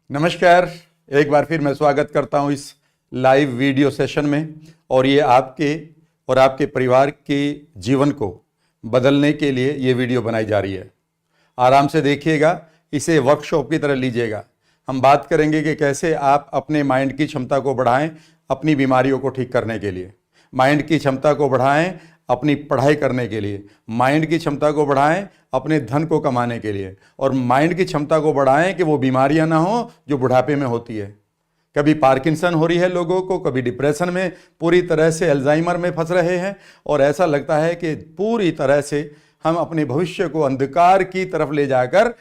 नमस्कार। एक बार फिर मैं स्वागत करता हूं इस लाइव वीडियो सेशन में। और ये आपके और आपके परिवार के जीवन को बदलने के लिए ये वीडियो बनाई जा रही है। आराम से देखिएगा, इसे वर्कशॉप की तरह लीजिएगा। हम बात करेंगे कि कैसे आप अपने माइंड की क्षमता को बढ़ाएं अपनी बीमारियों को ठीक करने के लिए, माइंड की क्षमता को बढ़ाएं अपनी पढ़ाई करने के लिए, माइंड की क्षमता को बढ़ाएं अपने धन को कमाने के लिए, और माइंड की क्षमता को बढ़ाएं कि वो बीमारियां ना हो जो बुढ़ापे में होती है। कभी पार्किंसन हो रही है लोगों को, कभी डिप्रेशन में, पूरी तरह से अल्जाइमर में फंस रहे हैं, और ऐसा लगता है कि पूरी तरह से हम अपने भविष्य को अंधकार की तरफ ले जाकर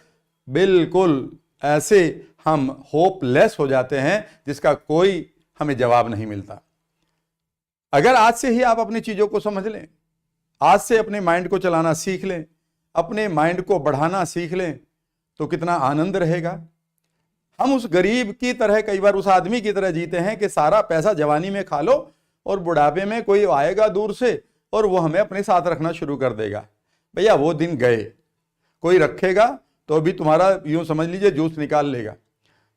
बिल्कुल ऐसे हम होपलेस हो जाते हैं जिसका कोई हमें जवाब नहीं मिलता। अगर आज से ही आप अपनी चीजों को समझ लें, आज से अपने माइंड को चलाना सीख लें, अपने माइंड को बढ़ाना सीख लें, तो कितना आनंद रहेगा। हम उस गरीब की तरह, कई बार उस आदमी की तरह जीते हैं कि सारा पैसा जवानी में खा लो और बुढ़ापे में कोई आएगा दूर से और वो हमें अपने साथ रखना शुरू कर देगा। भैया वो दिन गए। कोई रखेगा तो भी तुम्हारा यूं समझ लीजिए जूस निकाल लेगा।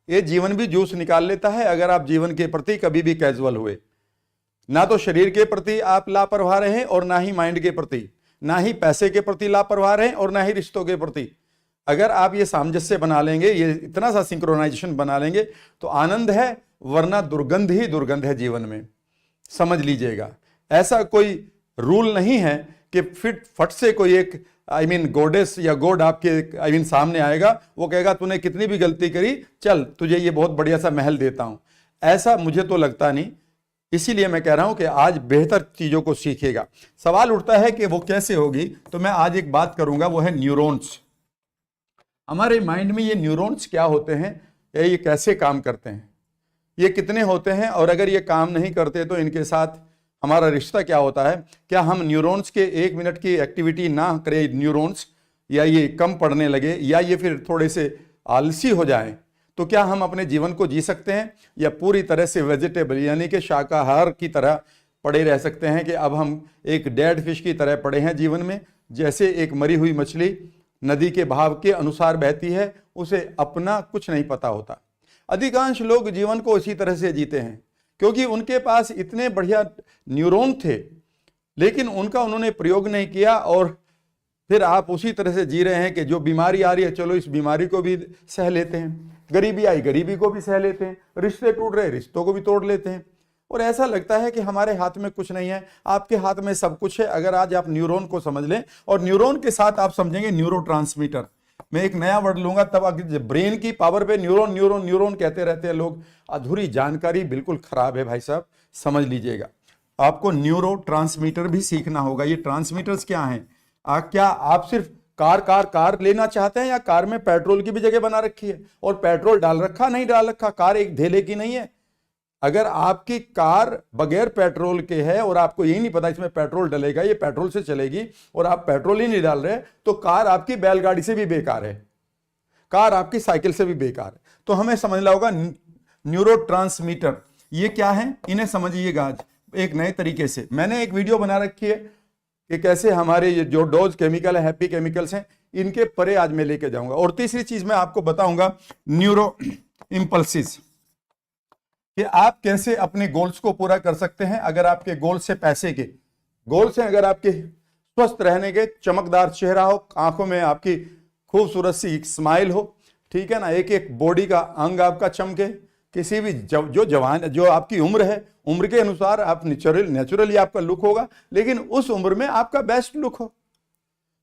ये जीवन भी जूस निकाल लेता है अगर आप जीवन के प्रति कभी भी कैजुअल हुए। ना तो शरीर के प्रति आप लापरवाह रहे और ना ही माइंड के प्रति, ना ही पैसे के प्रति लापरवाह रहे और ना ही रिश्तों के प्रति। अगर आप ये सामंजस्य बना लेंगे, ये इतना सा सिंक्रोनाइजेशन बना लेंगे तो आनंद है, वरना दुर्गंध ही दुर्गंध है जीवन में। समझ लीजिएगा, ऐसा कोई रूल नहीं है कि फिट फट से कोई एक गॉडेस या गॉड आपके सामने आएगा, वो कहेगा तूने कितनी भी गलती करी, चल तुझे ये बहुत बढ़िया सा महल देता हूं। ऐसा मुझे तो लगता नहीं। इसीलिए मैं कह रहा हूं कि आज बेहतर चीजों को सीखेगा। सवाल उठता है कि वो कैसे होगी, तो मैं आज एक बात करूंगा, वो है न्यूरॉन्स। हमारे माइंड में ये न्यूरॉन्स क्या होते हैं या ये कैसे काम करते हैं, ये कितने होते हैं, और अगर ये काम नहीं करते तो इनके साथ हमारा रिश्ता क्या होता है। क्या हम न्यूरॉन्स के 1 मिनट की एक्टिविटी ना करें न्यूरॉन्स, या ये कम पढ़ने लगे, या ये फिर थोड़े से आलसी हो जाएं, तो क्या हम अपने जीवन को जी सकते हैं, या पूरी तरह से वेजिटेबल यानी कि शाकाहार की तरह पड़े रह सकते हैं कि अब हम एक डेड फिश की तरह पड़े हैं जीवन में। जैसे एक मरी हुई मछली नदी के बहाव के अनुसार बहती है, उसे अपना कुछ नहीं पता होता। अधिकांश लोग जीवन को इसी तरह से जीते हैं क्योंकि उनके पास इतने बढ़िया न्यूरॉन थे, लेकिन उनका उन्होंने प्रयोग नहीं किया, और फिर आप उसी तरह से जी रहे हैं कि जो बीमारी आ रही है, चलो इस बीमारी को भी सह लेते हैं, गरीबी आई गरीबी को भी सह लेते हैं, रिश्ते टूट रहे रिश्तों को भी तोड़ लेते हैं, और ऐसा लगता है कि हमारे हाथ में कुछ नहीं है। आपके हाथ में सब कुछ है अगर आज आप न्यूरॉन को समझ लें, और न्यूरॉन के साथ आप समझेंगे न्यूरोट्रांसमीटर। मैं एक नया वर्ड लूंगा तब, ब्रेन की पावर पे न्यूरॉन न्यूरॉन न्यूरॉन कहते रहते हैं लोग। अधूरी जानकारी बिल्कुल खराब है भाई साहब, समझ लीजिएगा। आपको न्यूरोट्रांसमीटर भी सीखना होगा। ये ट्रांसमीटर्स क्या हैं? क्या आप सिर्फ कार लेना चाहते हैं, या कार में पेट्रोल की भी जगह बना रखी है और पेट्रोल डाल रखा नहीं डाल रखा? कार एक धेले की नहीं है। अगर आपकी कार बगैर पेट्रोल के है और आपको यही नहीं पता इसमें पेट्रोल डलेगा, ये पेट्रोल से चलेगी, और आप पेट्रोल ही नहीं डाल रहे, तो कार आपकी बैलगाड़ी से भी बेकार है, कार आपकी साइकिल से भी बेकार है। तो हमें समझना होगा न्यूरोट्रांसमीटर ये क्या है, इन्हें समझिएगा आज एक नए तरीके से। मैंने एक वीडियो बना रखी है कि कैसे हमारे ये जो डोज केमिकल है, हैप्पी केमिकल्स हैं, इनके परे आज मैं लेके जाऊंगा। और तीसरी चीज मैं आपको बताऊंगा न्यूरो इंपल्सिस, कि आप कैसे अपने गोल्स को पूरा कर सकते हैं। अगर आपके गोल्स से पैसे के गोल्स हैं, अगर आपके स्वस्थ रहने के, चमकदार चेहरा हो, आंखों में आपकी खूबसूरत सी स्माइल हो, ठीक है ना, एक एक बॉडी का अंग आपका चमके, किसी भी जो जवान जो आपकी उम्र है, उम्र के अनुसार आप नेचुरली आपका लुक होगा, लेकिन उस उम्र में आपका बेस्ट लुक हो,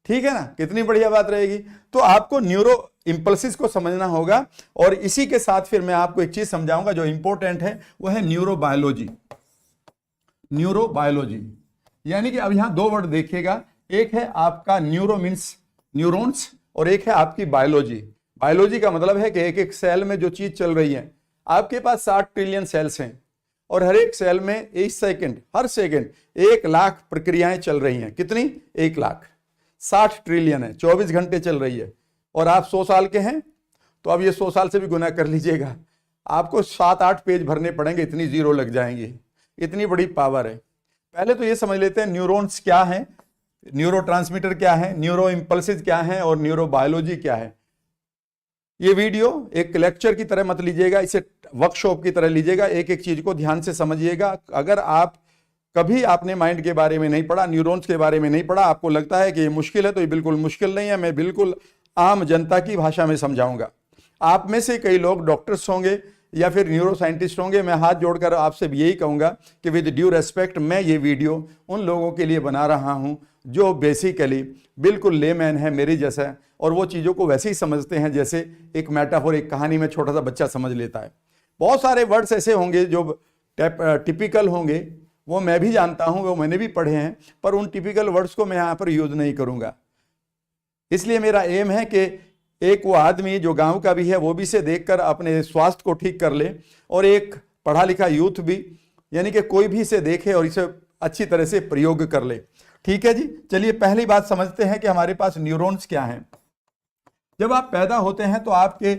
ठीक है ना, कितनी बढ़िया बात रहेगी। तो आपको न्यूरो इंपल्सिस को समझना होगा, और इसी के साथ फिर मैं आपको एक चीज समझाऊंगा जो इंपॉर्टेंट है, वो है न्यूरोबायोलॉजी। न्यूरोबायोलॉजी यानी कि अब यहां 2 वर्ड देखिएगा, एक है आपका न्यूरो मीन्स न्यूरॉन्स, और एक है आपकी बायोलॉजी। बायोलॉजी का मतलब है कि एक एक सेल में जो चीज चल रही है। आपके पास 60 ट्रिलियन सेल्स हैं, और हर एक सेल में हर सेकंड 1 लाख प्रक्रियाएं चल रही हैं। कितनी? 1 लाख। 60 ट्रिलियन है, 24 घंटे चल रही है। और आप 100 साल के हैं, तो अब ये 100 साल से भी गुना कर लीजिएगा, आपको 7-8 पेज भरने पड़ेंगे, इतनी जीरो लग जाएंगी, इतनी बड़ी पावर है। पहले तो ये समझ लेते हैं न्यूरॉन्स क्या है, न्यूरोट्रांसमीटर क्या है, न्यूरो इंपल्सिस क्या है, और न्यूरोबायोलॉजी क्या है। ये वीडियो एक लेक्चर की तरह मत लीजिएगा, इसे वर्कशॉप की तरह लीजिएगा, एक एक चीज को ध्यान से समझिएगा। अगर आप कभी आपने माइंड के बारे में नहीं पढ़ा, न्यूरॉन्स के बारे में नहीं पढ़ा, आपको लगता है कि ये मुश्किल है, तो ये बिल्कुल मुश्किल नहीं है। मैं बिल्कुल आम जनता की भाषा में समझाऊंगा। आप में से कई लोग डॉक्टर्स होंगे या फिर न्यूरो साइंटिस्ट होंगे। मैं हाथ जोड़कर आपसे यही कहूंगा कि विद ड्यू रेस्पेक्ट, मैं ये वीडियो उन लोगों के लिए बना रहा हूं जो बेसिकली बिल्कुल लेमैन है मेरे जैसा, और वो चीज़ों को वैसे ही समझते हैं जैसे एक मेटाफोर, एक कहानी में छोटा सा बच्चा समझ लेता है। बहुत सारे वर्ड्स ऐसे होंगे जो टिपिकल होंगे, वो मैं भी जानता हूं, वो मैंने भी पढ़े हैं, पर उन टिपिकल वर्ड्स को मैं यहाँ पर यूज नहीं करूँगा। इसलिए मेरा एम है कि एक वो आदमी जो गांव का भी है वो भी इसे देखकर अपने स्वास्थ्य को ठीक कर ले, और एक पढ़ा लिखा यूथ भी, यानी कि कोई भी इसे देखे और इसे अच्छी तरह से प्रयोग कर ले। ठीक है जी, चलिए पहली बात समझते हैं कि हमारे पास न्यूरॉन्स क्या हैं। जब आप पैदा होते हैं तो आपके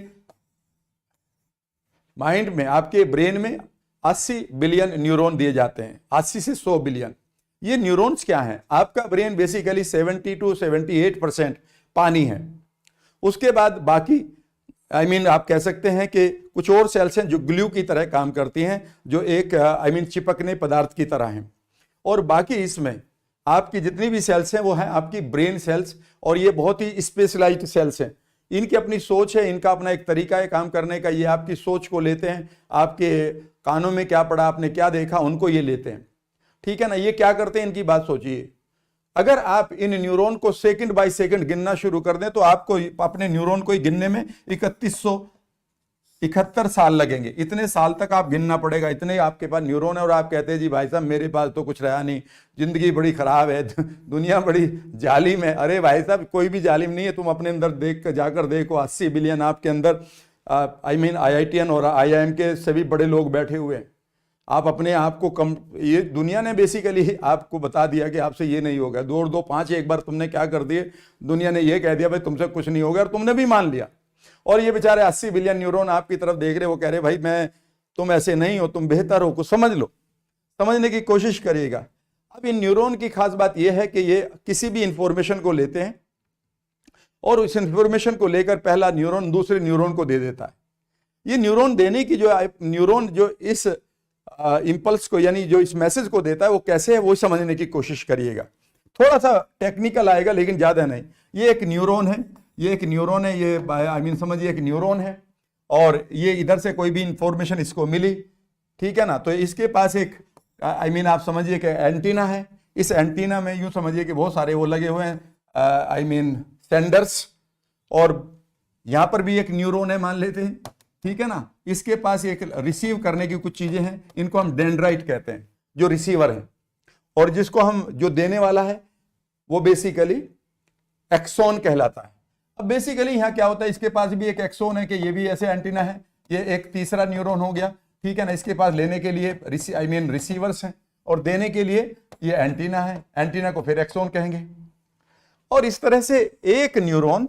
माइंड में, आपके ब्रेन में 80 बिलियन न्यूरॉन दिए जाते हैं, 80 से 100 बिलियन। ये न्यूरॉन्स क्या हैं? आपका ब्रेन बेसिकली 70 to 78% पानी है। उसके बाद बाकी आप कह सकते हैं कि कुछ और सेल्स हैं जो ग्लू की तरह काम करती हैं, जो एक चिपकने पदार्थ की तरह हैं। और बाकी इसमें आपकी जितनी भी सेल्स हैं वो हैं आपकी ब्रेन सेल्स, और ये बहुत ही स्पेशलाइज्ड सेल्स हैं। इनकी अपनी सोच है, इनका अपना एक तरीका है काम करने का। ये आपकी सोच को लेते हैं, आपके कानों में क्या पड़ा, आपने क्या देखा, उनको ये लेते हैं। ठीक है ना। ये क्या करते हैं, इनकी बात सोचिए। अगर आप इन न्यूरॉन को सेकंड बाय सेकंड गिनना शुरू कर दें तो आपको अपने न्यूरॉन को गिनने में 3171 साल लगेंगे। इतने साल तक आप गिनना पड़ेगा, इतने आपके पास न्यूरॉन है। और आप कहते हैं जी भाई साहब मेरे पास तो कुछ रहा नहीं, जिंदगी बड़ी खराब है, दुनिया बड़ी जालिम है। अरे भाई साहब कोई भी जालिम नहीं है, तुम अपने अंदर देख कर जाकर देखो, 80 बिलियन आपके अंदर IITian और IIM के सभी बड़े लोग बैठे हुए हैं। आप अपने आप को कम, ये दुनिया ने बेसिकली आपको बता दिया कि आपसे ये नहीं होगा। 2 और 2 5, एक बार तुमने क्या कर दिए, दुनिया ने ये कह दिया भाई तुमसे कुछ नहीं होगा, और तुमने भी मान लिया। और ये बेचारे 80 बिलियन न्यूरॉन आपकी तरफ देख रहे, वो कह रहे भाई तुम ऐसे नहीं हो, तुम बेहतर हो, कुछ समझ लो, समझने की कोशिश करिएगा। अब इन न्यूरॉन की खास बात यह है कि ये किसी भी इंफॉर्मेशन को लेते हैं और उस इंफॉर्मेशन को लेकर पहला न्यूरॉन दूसरे न्यूरॉन को दे देता है। ये न्यूरॉन देने की न्यूरॉन जो इस इंपल्स को, यानी जो इस मैसेज को देता है, वो कैसे है वो समझने की कोशिश करिएगा। थोड़ा सा टेक्निकल आएगा लेकिन ज्यादा नहीं। ये एक न्यूरॉन है, ये एक न्यूरॉन है, ये समझिए एक न्यूरॉन है, और ये इधर से कोई भी इंफॉर्मेशन इसको मिली, ठीक है ना, तो इसके पास एक आप समझिए कि एंटीना है। इस एंटीना में यूं समझिए कि बहुत सारे वो लगे हुए हैं सेंडर्स, और यहां पर भी एक न्यूरॉन है मान लेते हैं, ठीक है ना। इसके पास एक रिसीव करने की कुछ चीजें हैं, इनको हम डेंड्राइट कहते हैं, जो रिसीवर है, और जिसको हम जो देने वाला है वो बेसिकली एक्सोन कहलाता है। अब बेसिकली यहां क्या होता है, इसके पास भी एक एक्सोन है कि ये भी ऐसे एंटीना है, ये एक तीसरा न्यूरॉन हो गया, ठीक है ना। इसके पास लेने के लिए रिसीवर्स हैं, और देने के लिए ये एंटीना है, एंटीना को फिर एक्सोन कहेंगे। और इस तरह से एक न्यूरॉन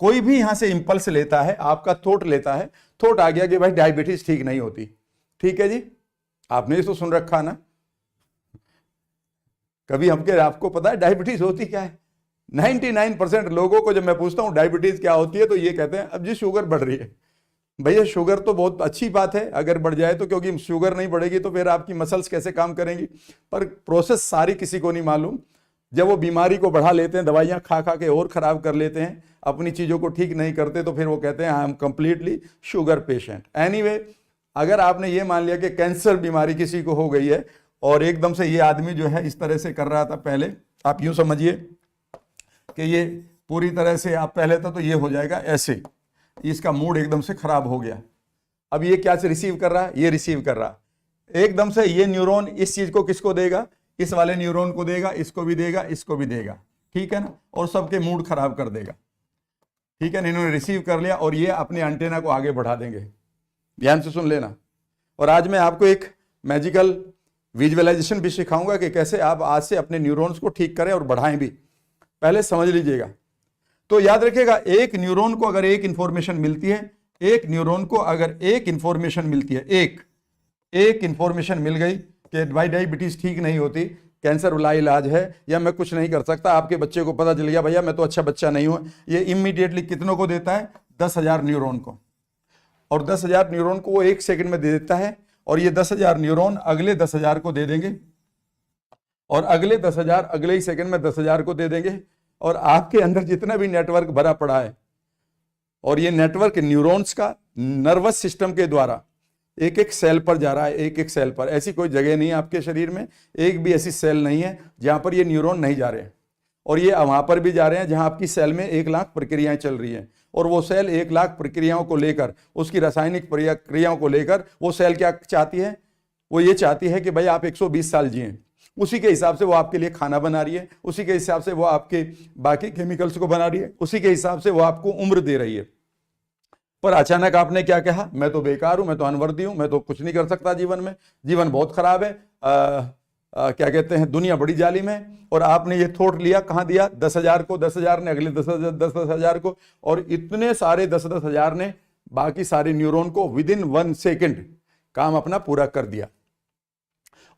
कोई भी यहां से इंपल्स लेता है, आपका थॉट लेता है, थॉट आ गया कि भाई डायबिटीज ठीक नहीं होती, ठीक है जी, आपने तो सुन रखा ना, कभी आपको पता है डायबिटीज होती क्या है? 99% लोगों को जब मैं पूछता हूं डायबिटीज क्या होती है तो ये कहते हैं अब जी शुगर बढ़ रही है। भैया शुगर तो बहुत अच्छी बात है अगर बढ़ जाए तो, क्योंकि शुगर नहीं बढ़ेगी तो फिर आपकी मसल्स कैसे काम करेंगी, पर प्रोसेस सारी किसी को नहीं मालूम। जब वो बीमारी को बढ़ा लेते हैं, दवाइयां खा खा के और खराब कर लेते हैं, अपनी चीजों को ठीक नहीं करते, तो फिर वो कहते हैं I am completely sugar patient. Anyway, अगर आपने ये मान लिया कि कैंसर बीमारी किसी को हो गई है और एकदम से ये आदमी जो है इस तरह से कर रहा था, पहले आप यूं समझिए कि ये पूरी तरह से आप पहले था तो ये हो जाएगा ऐसे, इसका मूड एकदम से खराब हो गया। अब ये क्या से रिसीव कर रहा है, ये रिसीव कर रहा है एकदम से, ये न्यूरॉन इस चीज को किसको देगा, इस वाले न्यूरॉन को देगा, इसको भी देगा, इसको भी देगा, ठीक है ना, और सबके मूड खराब कर देगा, ठीक है ना। इन्होंने रिसीव कर लिया और ये अपने एंटेना को आगे बढ़ा देंगे। ध्यान से सुन लेना। और आज मैं आपको एक मैजिकल विजुअलाइजेशन भी सिखाऊंगा कि कैसे आप आज से अपने न्यूरॉन्स को ठीक करें और बढ़ाएं भी, पहले समझ लीजिएगा। तो याद रखिएगा, एक न्यूरॉन को अगर एक इंफॉर्मेशन मिलती है, एक न्यूरॉन को अगर एक इंफॉर्मेशन मिलती है, एक इंफॉर्मेशन मिल गई कि भाई डायबिटीज ठीक नहीं होती, कैंसर वाला इलाज है या मैं कुछ नहीं कर सकता, आपके बच्चे को पता चल गया भैया मैं तो अच्छा बच्चा नहीं हूं, ये इमीडिएटली कितनों को देता है? 10,000 न्यूरॉन को। और 10,000 न्यूरॉन को वो 1 सेकंड में दे देता है, और ये 10,000 न्यूरॉन अगले 10,000 को दे देंगे, और अगले 10,000 अगले ही सेकंड में 10,000 को दे देंगे। और आपके अंदर जितना भी नेटवर्क भरा पड़ा है, और ये नेटवर्क न्यूरॉन्स का नर्वस सिस्टम के द्वारा एक एक सेल पर जा रहा है, एक एक सेल पर। ऐसी कोई जगह नहीं है आपके शरीर में, एक भी ऐसी सेल नहीं है जहां पर ये न्यूरॉन नहीं जा रहे हैं, और ये वहां पर भी जा रहे हैं जहां आपकी सेल में 1 लाख प्रक्रियाएं चल रही हैं। और वो सेल 1 लाख प्रक्रियाओं को लेकर, उसकी रासायनिक प्रक्रियाओं को लेकर, वो सेल क्या चाहती है? वो ये चाहती है कि भाई आप 120 साल जिए। उसी के हिसाब से वो आपके लिए खाना बना रही है, उसी के हिसाब से वो आपके बाकी केमिकल्स को बना रही है, उसी के हिसाब से वो आपको उम्र दे रही है। पर अचानक आपने क्या कहा? मैं तो बेकार हूं, मैं तो अनवर्दी हूं, मैं तो कुछ नहीं कर सकता जीवन में, जीवन बहुत खराब है, क्या कहते हैं, दुनिया बड़ी जालिम है। और आपने ये थॉट लिया, कहां दिया? 10,000 को, 10,000 ने अगले 10,000 को, और इतने सारे 10,000 ने बाकी सारे न्यूरॉन को विदिन 1 सेकेंड काम अपना पूरा कर दिया।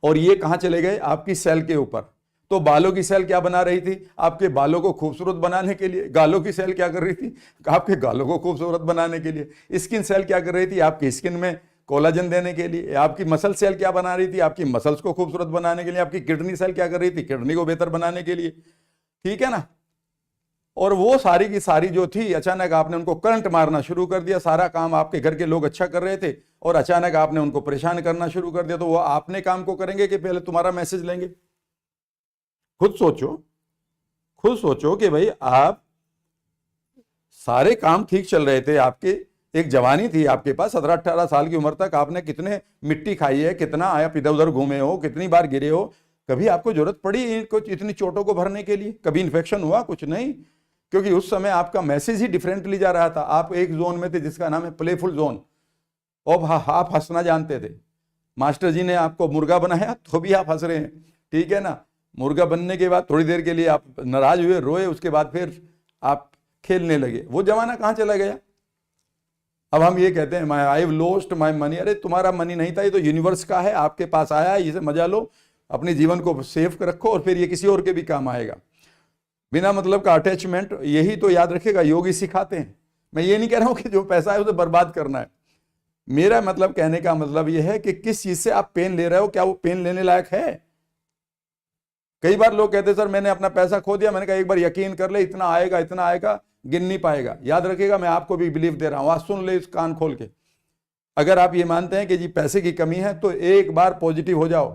और ये कहां चले गए? आपकी सेल के ऊपर। तो बालों की सेल क्या बना रही थी? आपके बालों को खूबसूरत बनाने के लिए। गालों की सेल क्या कर रही थी? आपके गालों को खूबसूरत बनाने के लिए। स्किन सेल क्या कर रही थी? आपकी स्किन में कोलाजन देने के लिए। आपकी मसल सेल क्या बना रही थी? आपकी मसल्स को खूबसूरत बनाने के लिए। आपकी किडनी सेल क्या कर रही थी? किडनी को बेहतर बनाने के लिए। ठीक है ना? और वो सारी की सारी जो थी, अचानक आपने उनको करंट मारना शुरू कर दिया। सारा काम आपके घर के लोग अच्छा कर रहे थे, और अचानक आपने उनको परेशान करना शुरू कर दिया। तो वो आपने काम को करेंगे कि पहले तुम्हारा मैसेज लेंगे? खुद सोचो, खुद सोचो कि भाई आप सारे काम ठीक चल रहे थे, आपके एक जवानी थी आपके पास, 17-18 साल की उम्र तक आपने कितने मिट्टी खाई है, कितना आप इधर उधर घूमे हो, कितनी बार गिरे हो, कभी आपको जरूरत पड़ी कुछ इतनी चोटों को भरने के लिए? कभी इन्फेक्शन हुआ? कुछ नहीं, क्योंकि उस समय आपका मैसेज ही डिफरेंटली जा रहा था। आप एक जोन में थे जिसका नाम है प्लेफुल जोन, और आप हंसना जानते थे। मास्टर जी ने आपको मुर्गा बनाया तो भी आप हंस रहे हैं, ठीक है ना? मुर्गा बनने के बाद थोड़ी देर के लिए आप नाराज हुए, रोए, उसके बाद फिर आप खेलने लगे। वो जमाना कहां चला गया? अब हम ये कहते हैं I have lost my money. अरे तुम्हारा मनी नहीं था, ये तो यूनिवर्स का है, आपके पास आया है, इसे मजा लो, अपने जीवन को सेव रखो, और फिर ये किसी और के भी काम आएगा। बिना मतलब का अटैचमेंट, यही तो याद रखेगा योगी सिखाते हैं। मैं ये नहीं कह रहा हूं कि जो पैसा है उसे बर्बाद करना है। मेरा मतलब कहने का मतलब यह है कि किस चीज से आप पेन ले रहे हो, क्या वो पेन लेने लायक है? कई बार लोग कहते हैं सर मैंने अपना पैसा खो दिया। मैंने कहा एक बार यकीन कर ले, इतना आएगा, इतना आएगा, गिन नहीं पाएगा। याद रखिएगा, मैं आपको भी बिलीफ दे रहा हूं, आज सुन ले इस कान खोल के। अगर आप ये मानते हैं कि जी पैसे की कमी है, तो एक बार पॉजिटिव हो जाओ,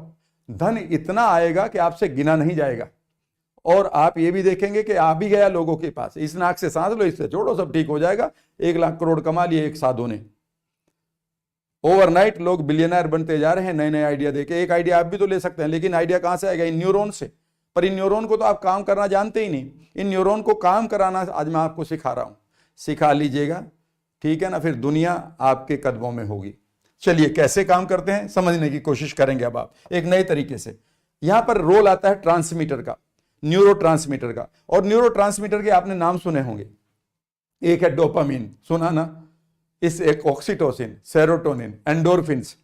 धन इतना आएगा कि आपसे गिना नहीं जाएगा। और आप ये भी देखेंगे कि आ भी गया लोगों के पास, इस नाक से सांस लो, इससे छोड़ो, सब ठीक हो जाएगा। 1 लाख करोड़ कमा लिए एक साधु ने। ओवरनाइट लोग बिलियनर बनते जा रहे हैं नए नए आइडिया देके। एक आइडिया आप भी तो ले सकते हैं, लेकिन आइडिया कहां से आएगा? इन न्यूरॉन से। पर इन न्यूरॉन को तो आप काम करना जानते ही नहीं। इन न्यूरॉन को काम कराना आज मैं आपको सिखा रहा हूं, सिखा लीजिएगा, ठीक है ना? फिर दुनिया आपके कदमों में होगी। चलिए कैसे काम करते हैं समझने की कोशिश करेंगे अब आप एक नए तरीके से। यहां पर रोल आता है ट्रांसमीटर का, न्यूरोट्रांसमीटर का। और न्यूरोट्रांसमीटर के आपने नाम सुने होंगे। एक है डोपामिन, सुना ना? इस एक ऑक्सीटोसिन, सेरोटोनिन, एंडोर्फिन्स।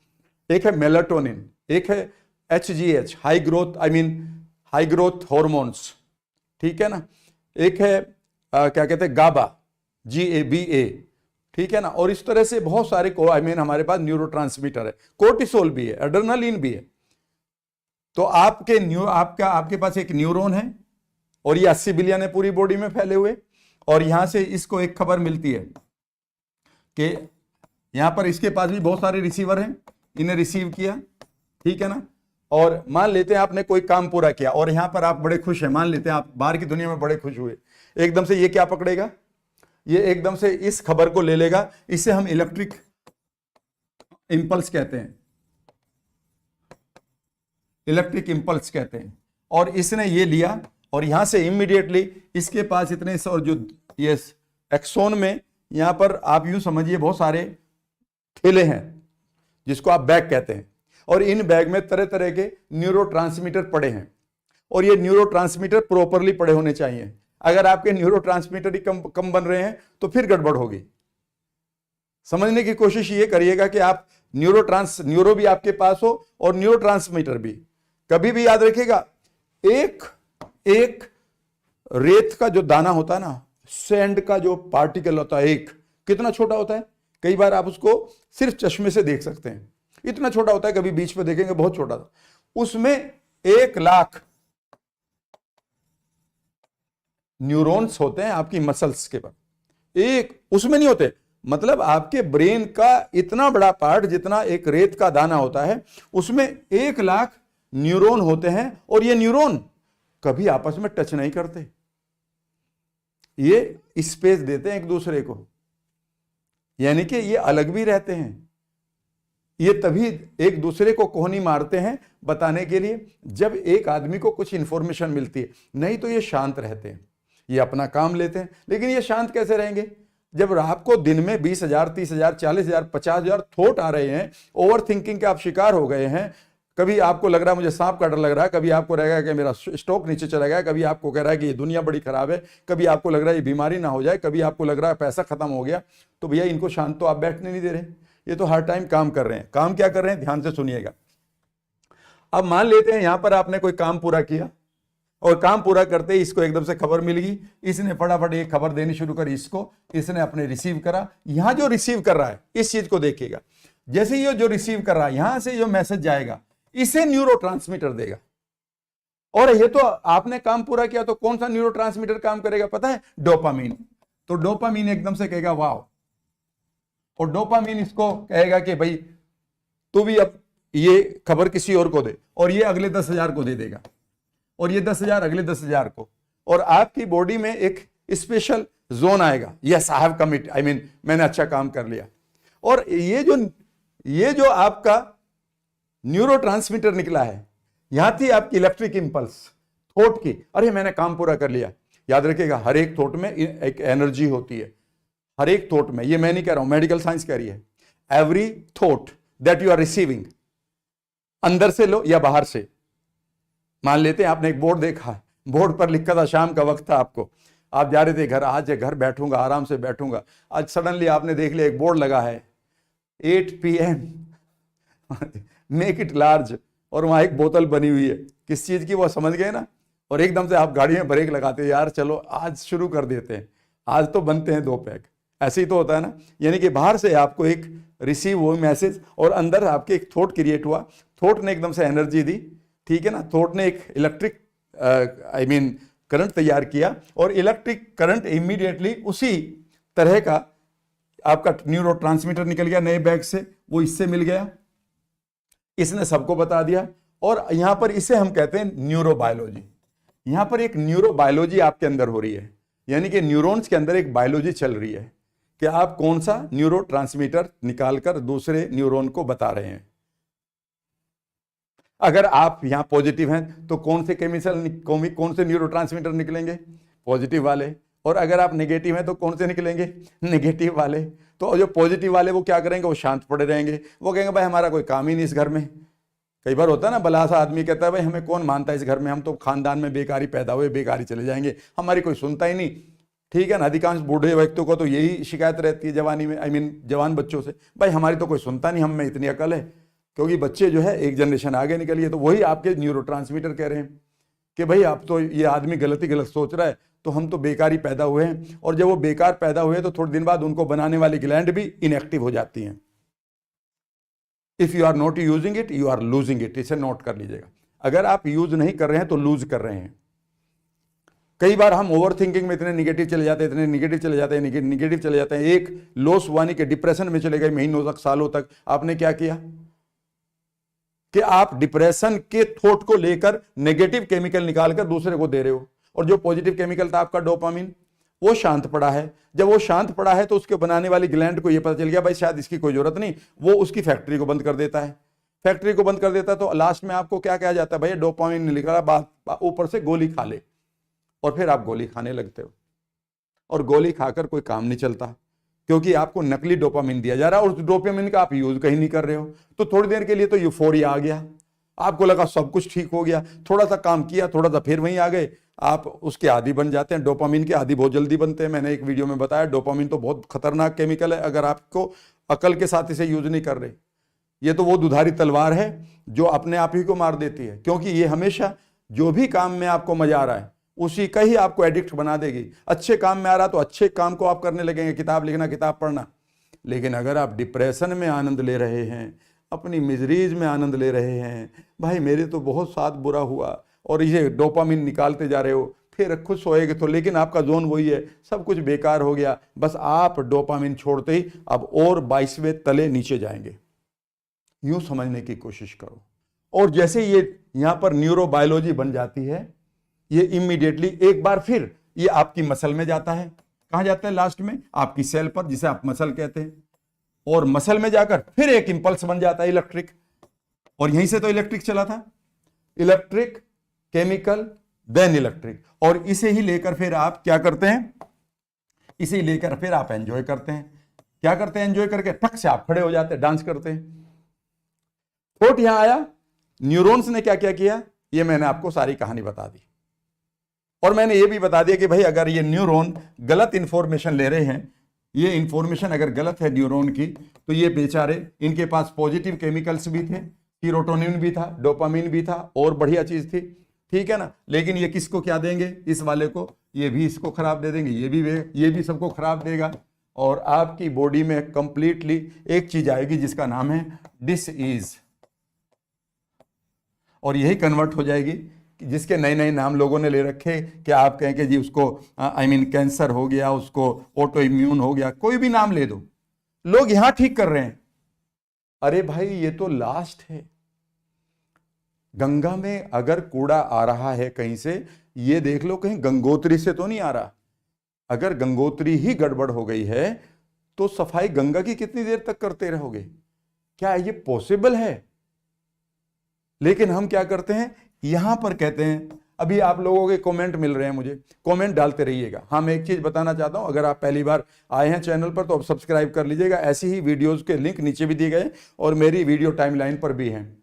एक है मेलाटोनिन, एक है HGH, हाई ग्रोथ हार्मोन्स, ठीक है ना? एक है क्या कहते हैं, गाबा, GABA, ठीक है ना? और इस तरह से बहुत सारे हमारे पास न्यूरोट्रांसमीटर है। कोर्टिसोल भी है, एड्रेनालिन भी है। तो आपके पास एक न्यूरॉन है, और ये 80 बिलियन है पूरी बॉडी में फैले हुए। और यहां से इसको एक खबर मिलती है कि यहां पर इसके पास भी बहुत सारे रिसीवर हैं, इन्हें रिसीव किया, ठीक है ना? और मान लेते हैं आपने कोई काम पूरा किया, और यहां पर आप बड़े खुश हैं। मान लेते हैं आप बाहर की दुनिया में बड़े खुश हुए, एकदम से ये क्या पकड़ेगा? ये एकदम से इस खबर को ले लेगा। इसे हम इलेक्ट्रिक इंपल्स कहते हैं, इलेक्ट्रिक इंपल्स कहते हैं। और इसने ये लिया, और यहां से इमीडिएटली इसके पास इतने और जो ये एक्सोन में, यहां पर आप यूं समझिए बहुत सारे थैले हैं जिसको आप बैग कहते हैं, और इन बैग में तरह तरह के न्यूरोट्रांसमीटर पड़े हैं। और ये न्यूरोट्रांसमीटर प्रॉपरली पड़े होने चाहिए। अगर आपके न्यूरोट्रांसमीटर ही कम बन रहे हैं तो फिर गड़बड़ होगी। समझने की कोशिश ये करिएगा कि आप न्यूरो भी आपके पास हो और न्यूरोट्रांसमीटर भी। कभी भी याद रखिएगा, एक एक रेत का जो दाना होता है ना, सैंड का जो पार्टिकल होता है, एक कितना छोटा होता है, कई बार आप उसको सिर्फ चश्मे से देख सकते हैं, इतना छोटा होता है, कभी बीच पे देखेंगे बहुत छोटा था, उसमें 1,00,000 न्यूरॉन्स होते हैं आपकी मसल्स के पर, एक उसमें नहीं होते, मतलब आपके ब्रेन का इतना बड़ा पार्ट जितना एक रेत का दाना होता है, उसमें 1,00,000 न्यूरॉन होते हैं, और ये न्यूरॉन कभी आपस में टच नहीं करते, ये स्पेस देते हैं एक दूसरे को, यानी कि ये अलग भी रहते हैं। ये तभी एक दूसरे को कोहनी मारते हैं बताने के लिए जब एक आदमी को कुछ इंफॉर्मेशन मिलती है, नहीं तो ये शांत रहते हैं, ये अपना काम लेते हैं। लेकिन ये शांत कैसे रहेंगे जब आपको दिन में 20,000, 30,000, 40,000, 50,000 थॉट आ रहे हैं, ओवर थिंकिंग के आप शिकार हो गए हैं। कभी आपको लग रहा है मुझे सांप का डर लग रहा है, कभी आपको रहेगा कि मेरा स्टॉक नीचे चला गया, कभी आपको कह रहा है कि ये दुनिया बड़ी खराब है, कभी आपको लग रहा है ये बीमारी ना हो जाए, कभी आपको लग रहा है पैसा खत्म हो गया। तो भैया इनको शांत तो आप बैठने नहीं दे रहे, ये तो हर टाइम काम कर रहे हैं। काम क्या कर रहे हैं, ध्यान से सुनिएगा। अब मान लेते हैं यहां पर आपने कोई काम पूरा किया, और काम पूरा करते ही इसको एकदम से खबर मिल गई, इसने फटाफट एक खबर देनी शुरू करी, इसने अपने रिसीव करा। यहां जो रिसीव कर रहा है इस चीज को देखिएगा, जैसे ये जो रिसीव कर रहा है यहां से जो मैसेज जाएगा इसे न्यूरोट्रांसमीटर देगा, और ये तो आपने काम पूरा किया, तो कौन सा न्यूरोट्रांसमीटर काम करेगा पता है, डोपामीन। तो डोपामीन एकदम से कहेगा वाह, और डोपामीन इसको कहेगा कि भाई तू भी अब ये खबर किसी और को दे, और ये अगले 10,000 को दे देगा, और ये 10,000 अगले 10,000 को, और आपकी बॉडी में एक स्पेशल जोन आएगा, yes I have commit, I mean मैंने अच्छा काम कर लिया। और ये जो आपका न्यूरोट्रांसमीटर निकला है, यहां थी आपकी इलेक्ट्रिक इंपल्स थॉट की, अरे मैंने काम पूरा कर लिया। याद रखिएगा हर एक थॉट में एक एनर्जी होती है, हर एक थॉट में, ये मैं नहीं कह रहा हूं, मेडिकल साइंस कह रही है, every thought that you are receiving, अंदर से लो या बाहर से। मान लेते हैं आपने एक बोर्ड देखा है, बोर्ड पर लिखा था, शाम का वक्त था, आपको आप जा रहे थे घर, आज घर बैठूंगा, आराम से बैठूंगा, आज सडनली आपने देख लिया एक बोर्ड लगा है 8 PM मेक इट लार्ज, और वहां एक बोतल बनी हुई है, किस चीज की वो समझ गए ना, और एकदम से आप गाड़ी में ब्रेक लगाते हैं, यार चलो आज शुरू कर देते हैं, आज तो बनते हैं 2 पैक। ऐसे ही तो होता है ना, यानी कि बाहर से आपको एक रिसीव हुआ मैसेज, और अंदर आपके एक थॉट क्रिएट हुआ, थॉट ने एकदम से एनर्जी दी, ठीक है ना, थॉट ने एक इलेक्ट्रिक आई मीन करंट तैयार किया, और इलेक्ट्रिक करंट इमीडिएटली उसी तरह का आपका न्यूरोट्रांसमीटर निकल गया नए बैग से, वो इससे मिल गया, इसने सबको बता दिया। और यहां पर इसे हम कहते हैं न्यूरोबायोलॉजी। यहां पर एक न्यूरोबायोलॉजी आपके अंदर हो रही है, यानी कि न्यूरॉन्स के अंदर एक बायोलॉजी चल रही है कि आप कौन सा न्यूरोट्रांसमीटर निकालकर दूसरे न्यूरॉन को बता रहे हैं। अगर आप यहां पॉजिटिव हैं तो कौन से न्यूरोट्रांसमीटर निकलेंगे, पॉजिटिव वाले, और अगर आप नेगेटिव हैं तो कौन से निकलेंगे, नेगेटिव वाले। तो जो पॉजिटिव वाले वो क्या करेंगे, वो शांत पड़े रहेंगे, वो कहेंगे भाई हमारा कोई काम ही नहीं इस घर में। कई बार होता है ना, बला सा आदमी कहता है भाई हमें कौन मानता है इस घर में, हम तो खानदान में बेकारी पैदा हुए, बेकारी चले जाएंगे, हमारी कोई सुनता ही नहीं, ठीक है ना। अधिकांश बूढ़े व्यक्तियों को तो यही शिकायत रहती है जवानी में, आई मीन जवान बच्चों से, भाई हमारी तो कोई सुनता नहीं, हम में इतनी अकल है, क्योंकि बच्चे जो है एक जनरेशन आगे निकली है। तो वही आपके न्यूरोट्रांसमीटर कह रहे हैं कि भाई अब तो ये आदमी गलत ही गलत सोच रहा है, तो हम तो बेकार ही पैदा हुए हैं। और जब वो बेकार पैदा हुए तो थोड़े दिन बाद उनको बनाने वाली ग्लैंड भी इनएक्टिव हो जाती हैं। If you are not using it you are losing it, इसे नोट कर लीजिएगा। अगर आप यूज नहीं कर रहे हैं तो लूज कर रहे हैं। कई बार हम ओवर थिंकिंग में इतने निगेटिव चले जाते हैं, इतने निगेटिव चले जाते हैं, निगेटिव चले जाते हैं, एक लॉस वानी के डिप्रेशन में चले गए महीनों तक, सालों तक। आपने क्या किया कि आप डिप्रेशन के थॉट को लेकर नेगेटिव केमिकल निकालकर दूसरे को दे रहे हो, और जो पॉजिटिव केमिकल था आपका डोपामिन वो शांत पड़ा है। जब वो शांत पड़ा है तो उसके बनाने वाली ग्लैंड को ये पता चल गया भाई शायद इसकी कोई जरूरत नहीं, वो उसकी फैक्ट्री को बंद कर देता है। फैक्ट्री को बंद कर देता है तो लास्ट में आपको क्या कहा जाता है, भाई डोपामिन निकला, बात ऊपर से गोली खा ले, और फिर आप गोली खाने लगते हो, और गोली खाकर कोई काम नहीं चलता, क्योंकि आपको नकली डोपामिन दिया जा रहा है, और उस डोपामिन का आप यूज कहीं नहीं कर रहे हो। तो थोड़ी देर के लिए तो यूफोरिया आ गया, आपको लगा सब कुछ ठीक हो गया, थोड़ा सा काम किया, थोड़ा सा फिर वहीं आ गए, आप उसके आदी बन जाते हैं। डोपामिन के आदी बहुत जल्दी बनते हैं। मैंने एक वीडियो में बताया डोपामिन तो बहुत खतरनाक केमिकल है, अगर आपको अकल के साथ इसे यूज नहीं कर रहे। ये तो वो दुधारी तलवार है जो अपने आप ही को मार देती है, क्योंकि ये हमेशा जो भी काम में आपको मजा आ रहा है उसी का ही आपको एडिक्ट बना देगी। अच्छे काम में आ रहा तो अच्छे काम को आप करने लगेंगे, किताब लिखना, किताब पढ़ना। लेकिन अगर आप डिप्रेशन में आनंद ले रहे हैं, अपनी मिजरीज में आनंद ले रहे हैं, भाई मेरे तो बहुत साथ बुरा हुआ, और ये डोपामिन निकालते जा रहे हो, फिर खुश होएगे तो, लेकिन आपका जोन वही है, सब कुछ बेकार हो गया। बस आप डोपामिन छोड़ते ही अब और 22वें तले नीचे जाएंगे। यूं समझने की कोशिश करो। और जैसे ये यहां पर न्यूरोबायोलॉजी बन जाती है, ये इमीडिएटली एक बार फिर ये आपकी मसल में जाता है। कहां जाता है? लास्ट में आपकी सेल पर, जिसे आप मसल कहते हैं। और मसल में जाकर फिर एक इंपल्स बन जाता है इलेक्ट्रिक, और यहीं से तो इलेक्ट्रिक चला था, इलेक्ट्रिक, केमिकल, देन इलेक्ट्रिक। और इसे ही लेकर फिर आप क्या करते हैं? इसे लेकर फिर आप एंजॉय करते हैं। क्या करते हैं? एंजॉय करके ठक से आप खड़े हो जाते हैं, डांस करते हैं। थॉट यहां आया, न्यूरॉन्स ने क्या क्या किया, ये मैंने आपको सारी कहानी बता दी। और मैंने ये भी बता दिया कि भाई अगर ये न्यूरॉन गलत इंफॉर्मेशन ले रहे हैं, ये इंफॉर्मेशन अगर गलत है न्यूरॉन की, तो ये बेचारे, इनके पास पॉजिटिव केमिकल्स भी थे, सीरोटोनिन भी था, डोपामिन भी था, और बढ़िया चीज थी, ठीक है ना। लेकिन ये किसको क्या देंगे? इस वाले को, ये भी इसको खराब दे देंगे, ये भी सबको खराब देगा। और आपकी बॉडी में कंप्लीटली एक चीज आएगी जिसका नाम है डिसईज, और यही कन्वर्ट हो जाएगी, जिसके नए नए नाम लोगों ने ले रखे कि आप कहें कि जी उसको कैंसर हो गया, उसको ऑटो इम्यून हो गया, कोई भी नाम ले दो, लोग यहां ठीक कर रहे हैं। अरे भाई ये तो लास्ट है। गंगा में अगर कूड़ा आ रहा है कहीं से, ये देख लो कहीं गंगोत्री से तो नहीं आ रहा। अगर गंगोत्री ही गड़बड़ हो गई है तो सफाई गंगा की कितनी देर तक करते रहोगे? क्या ये पॉसिबल है? लेकिन हम क्या करते हैं, यहां पर कहते हैं, अभी आप लोगों के कमेंट मिल रहे हैं मुझे, कमेंट डालते रहिएगा। हाँ, मैं एक चीज बताना चाहता हूं, अगर आप पहली बार आए हैं चैनल पर तो अब सब्सक्राइब कर लीजिएगा। ऐसी ही वीडियोस के लिंक नीचे भी दिए गए और मेरी वीडियो टाइमलाइन पर भी हैं,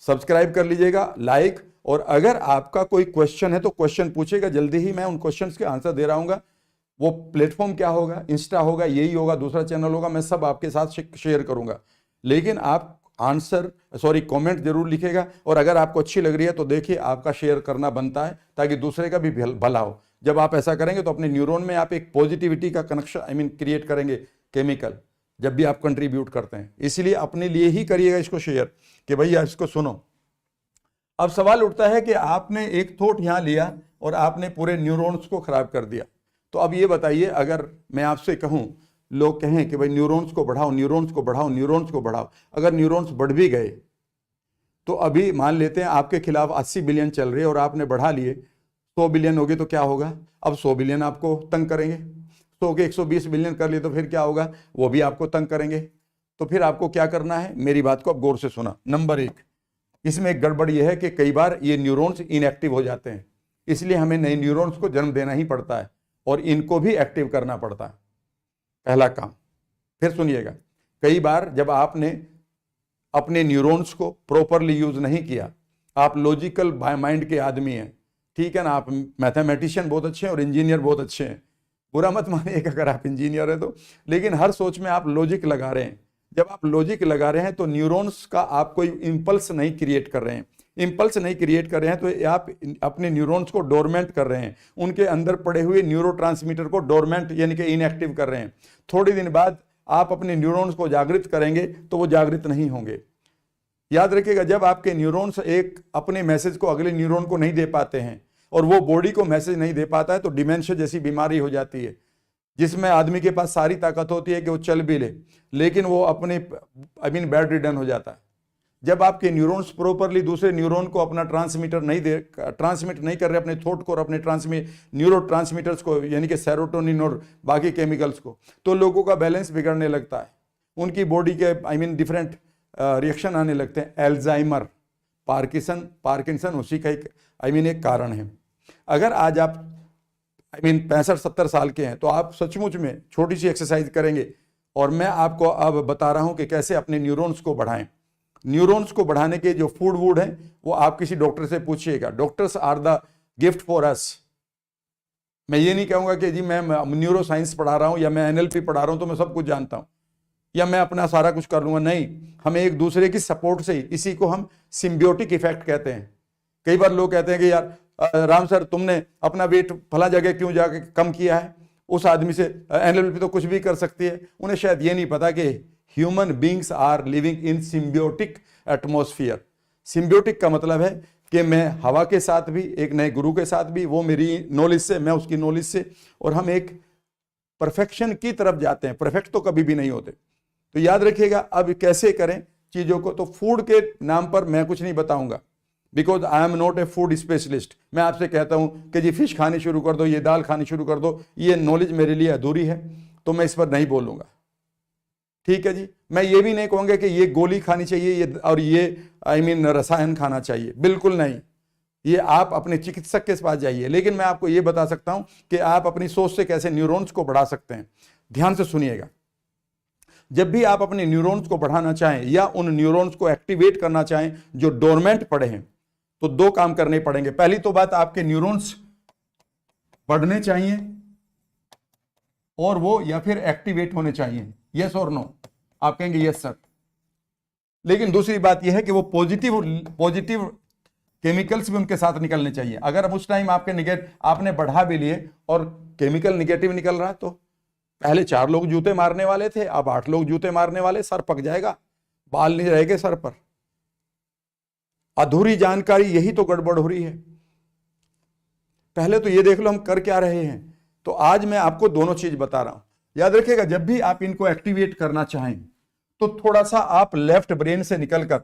सब्सक्राइब कर लीजिएगा, लाइक। और अगर आपका कोई क्वेश्चन है तो क्वेश्चन पूछेगा, जल्दी ही मैं उन क्वेश्चंस के आंसर दे रहा हूँ। वो प्लेटफॉर्म क्या होगा, इंस्टा होगा, यही होगा, दूसरा चैनल होगा, मैं सब आपके साथ शेयर करूंगा। लेकिन आप कमेंट जरूर लिखेगा। और अगर आपको अच्छी लग रही है तो देखिए, आपका शेयर करना बनता है ताकि दूसरे का भी भला हो। जब आप ऐसा करेंगे तो अपने न्यूरॉन में आप एक पॉजिटिविटी का कनेक्शन क्रिएट करेंगे, केमिकल, जब भी आप कंट्रीब्यूट करते हैं। इसलिए अपने लिए ही करिएगा इसको शेयर कि भैया इसको सुनो। अब सवाल उठता है कि आपने एक थॉट यहां लिया और आपने पूरे न्यूरॉन्स को खराब कर दिया। तो अब ये बताइए, अगर मैं आपसे कहूं, लोग कहें कि भाई न्यूरॉन्स को बढ़ाओ, न्यूरॉन्स को बढ़ाओ, न्यूरॉन्स को बढ़ाओ, अगर न्यूरॉन्स बढ़ भी गए तो अभी मान लेते हैं आपके खिलाफ 80 बिलियन चल रही है और आपने बढ़ा लिए 100 बिलियन हो गए तो क्या होगा? अब 100 बिलियन आपको तंग करेंगे। 100 के 120 बिलियन कर लिए तो फिर क्या होगा? वो भी आपको तंग करेंगे। तो फिर आपको क्या करना है? मेरी बात को अब गौर से सुना। नंबर 1, इसमें एक गड़बड़ यह है कि कई बार ये न्यूरॉन्स इनएक्टिव हो जाते हैं, इसलिए हमें नए न्यूरॉन्स को जन्म देना ही पड़ता है और इनको भी एक्टिव करना पड़ता है, पहला काम। फिर सुनिएगा, कई बार जब आपने अपने न्यूरॉन्स को प्रॉपरली यूज नहीं किया, आप लॉजिकल माइंड के आदमी हैं, ठीक है ना, आप मैथमेटिशियन बहुत अच्छे हैं और इंजीनियर बहुत अच्छे हैं, बुरा मत मानिएगा अगर आप इंजीनियर हैं तो, लेकिन हर सोच में आप लॉजिक लगा रहे हैं। जब आप लॉजिक लगा रहे हैं तो न्यूरॉन्स का आप कोई इंपल्स नहीं क्रिएट कर रहे हैं। इंपल्स नहीं क्रिएट कर रहे हैं तो आप अपने न्यूरॉन्स को डोरमेंट कर रहे हैं, उनके अंदर पड़े हुए न्यूरोट्रांसमीटर को डोरमेंट यानी कि इनएक्टिव कर रहे हैं। थोड़ी दिन बाद आप अपने न्यूरॉन्स को जागृत करेंगे तो वो जागृत नहीं होंगे। याद रखिएगा, जब आपके न्यूरॉन्स एक अपने मैसेज को अगले न्यूरॉन को नहीं दे पाते हैं और वो बॉडी को मैसेज नहीं दे पाता है तो डिमेंशिया जैसी बीमारी हो जाती है, जिसमें आदमी के पास सारी ताकत होती है कि वो चल भी ले, लेकिन वो अपने बेड रिडन हो जाता है। जब आपके न्यूरॉन्स प्रॉपरली दूसरे न्यूरॉन को अपना ट्रांसमिट नहीं कर रहे, अपने थॉट को और अपने न्यूरो ट्रांसमीटर्स को, यानी कि सेरोटोनिन और बाकी केमिकल्स को, तो लोगों का बैलेंस बिगड़ने लगता है, उनकी बॉडी के डिफरेंट रिएक्शन आने लगते हैं। एल्जाइमर, पार्किंसन उसी का एक कारण है। अगर आज आप 65-70 साल के हैं तो आप सचमुच में छोटी सी एक्सरसाइज करेंगे, और मैं आपको अब बता रहा हूं कि कैसे अपने न्यूरॉन्स को बढ़ाएं। न्यूरॉन्स को बढ़ाने के जो फूड वूड है वो आप किसी डॉक्टर से पूछिएगा। Doctors are the gift for us. मैं ये नहीं कहूंगा कि जी मैं न्यूरो साइंस पढ़ा रहा हूं या मैं NLP पढ़ा रहा हूं तो मैं सब कुछ जानता हूं या मैं अपना सारा कुछ कर लूंगा। नहीं, हमें एक दूसरे की सपोर्ट से ही, इसी को हम सिम्बियोटिक इफेक्ट कहते हैं, कई बार लोग कहते हैं कि यार राम सर तुमने अपना वेट फला जगह क्यों जाके कम किया है, उस आदमी से एनएलपी तो कुछ भी कर सकती है। उन्हें शायद ये नहीं पता कि human beings are living in symbiotic atmosphere. Symbiotic का मतलब है कि मैं हवा के साथ भी, एक नए गुरु के साथ भी, वो मेरी नॉलेज से, मैं उसकी नॉलेज से, और हम एक परफेक्शन की तरफ जाते हैं। परफेक्ट तो कभी भी नहीं होते। तो याद रखिएगा, अब कैसे करें चीजों को। तो फूड के नाम पर मैं कुछ नहीं बताऊंगा, because I am not a food specialist. मैं आपसे कहता हूं कि जी फिश खानी शुरू कर दो, ये दाल खानी शुरू कर दो, ये नॉलेज मेरे लिए अधूरी है, तो मैं इस पर नहीं बोलूंगा। ठीक है जी। मैं ये भी नहीं कहूंगा कि ये गोली खानी चाहिए, ये और ये रसायन खाना चाहिए, बिल्कुल नहीं। ये आप अपने चिकित्सक के पास जाइए। लेकिन मैं आपको ये बता सकता हूं कि आप अपनी सोच से कैसे न्यूरॉन्स को बढ़ा सकते हैं। ध्यान से सुनिएगा, जब भी आप अपने न्यूरॉन्स को बढ़ाना चाहें या उन न्यूरॉन्स को एक्टिवेट करना चाहें जो डोरमेंट पड़े हैं, तो दो काम करने पड़ेंगे। पहली तो बात, आपके न्यूरॉन्स बढ़ने चाहिए और वो या फिर एक्टिवेट होने चाहिए। यस और नो? आप कहेंगे यस सर। लेकिन दूसरी बात यह है कि वो पॉजिटिव केमिकल्स भी उनके साथ निकलने चाहिए। अगर उस टाइम आपने बढ़ा भी लिए और केमिकल निगेटिव निकल रहा, तो पहले 4 लोग जूते मारने वाले थे, अब 8 लोग जूते मारने वाले, सर पक जाएगा, बाल नहीं रहेंगे सर पर। अधूरी जानकारी, यही तो गड़बड़ हो रही है। पहले तो ये देख लो हम कर क्या रहे हैं। तो आज मैं आपको दोनों चीज बता रहा हूं। याद रखिएगा, जब भी आप इनको एक्टिवेट करना चाहें तो थोड़ा सा आप लेफ्ट ब्रेन से निकलकर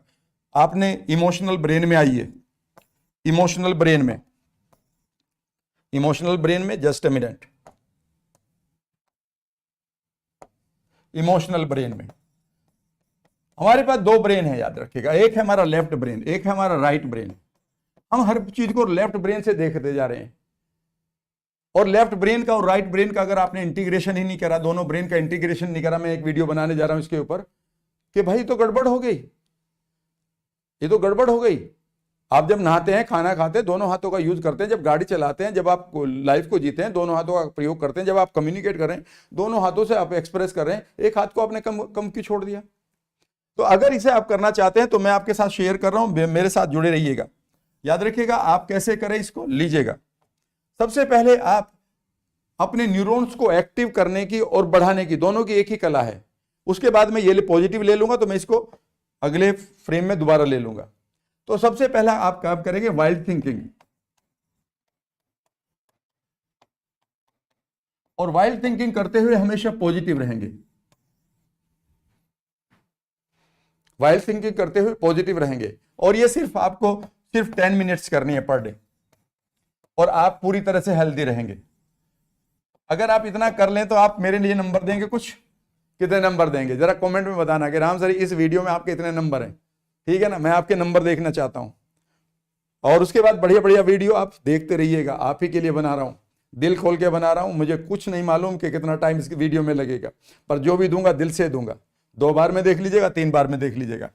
आपने इमोशनल ब्रेन में आइए। इमोशनल ब्रेन में just a minute. Emotional brain में हमारे पास 2 ब्रेन है, याद रखिएगा। एक है हमारा लेफ्ट ब्रेन, एक है हमारा राइट ब्रेन। हम हर चीज को लेफ्ट ब्रेन से देखते जा रहे हैं। और लेफ्ट ब्रेन का और राइट ब्रेन का अगर आपने इंटीग्रेशन ही नहीं करा, दोनों ब्रेन का इंटीग्रेशन नहीं करा, मैं एक वीडियो बनाने जा रहा हूं इसके ऊपर, कि भाई तो गड़बड़ हो गई, ये तो गड़बड़ हो गई। आप जब नहाते हैं, खाना खाते हैं, दोनों हाथों का यूज करते हैं। जब गाड़ी चलाते हैं, जब आप लाइफ को जीते हैं, दोनों हाथों का प्रयोग करते हैं। जब आप कम्युनिकेट कर रहे हैं, दोनों हाथों से आप एक्सप्रेस कर रहे हैं, एक हाथ को आपने कम क्यों छोड़ दिया? तो अगर इसे आप करना चाहते हैं तो मैं आपके साथ शेयर कर रहा हूं, मेरे साथ जुड़े रहिएगा। याद रखिएगा, आप कैसे करें इसको, लीजिएगा। सबसे पहले आप अपने न्यूरॉन्स को एक्टिव करने की और बढ़ाने की, दोनों की एक ही कला है। उसके बाद में ये पॉजिटिव ले लूंगा, तो मैं इसको अगले फ्रेम में दोबारा ले लूंगा। तो सबसे पहला आप काम करेंगे वाइल्ड थिंकिंग। और वाइल्ड थिंकिंग करते हुए हमेशा पॉजिटिव रहेंगे। वाइल्ड थिंकिंग करते हुए पॉजिटिव रहेंगे। और ये सिर्फ आपको 10 मिनट्स करनी है पर डे, और आप पूरी तरह से हेल्दी रहेंगे। अगर आप इतना कर लें तो आप मेरे लिए नंबर देंगे कुछ? कितने नंबर देंगे जरा कमेंट में बताना कि राम सर इस वीडियो में आपके इतने नंबर हैं। ठीक है ना, मैं आपके नंबर देखना चाहता हूं। और उसके बाद बढ़िया बढ़िया वीडियो आप देखते रहिएगा। आप ही के लिए बना रहा हूं, दिल खोल के बना रहा हूं। मुझे कुछ नहीं मालूम कि कितना टाइम इस वीडियो में लगेगा, पर जो भी दूंगा दिल से दूंगा। 2 बार में देख लीजिएगा, 3 बार में देख लीजिएगा।